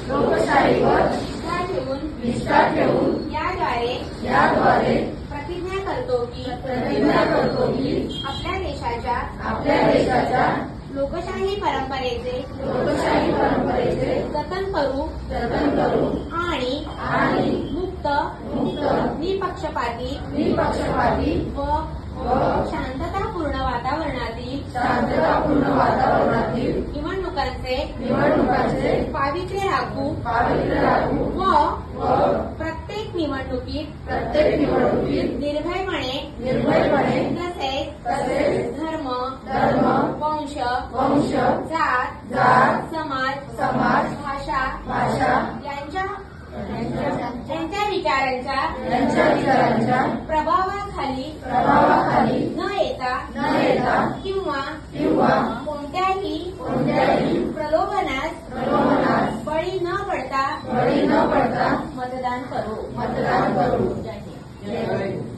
लोकशाहीवर निष्ठा ठेवून याद्वारे प्रतिज्ञा करतो की आपल्या देशाच्या लोकशाही परंपरेचे जतन करू आणि मुक्त निपक्षपाती व शांततापूर्ण वातावरणातील निवडणुकांचे पावित्र्य राखू व प्रत्येक निवडणुकीत निर्भयपणे तसेच धर्म वंश जात समाज भाषा यांच्या विचारांच्या प्रभावाखाली न येता किंवा कोणत्याही प्रलोभनास बळी न पडता मतदान करू. जय हिंद.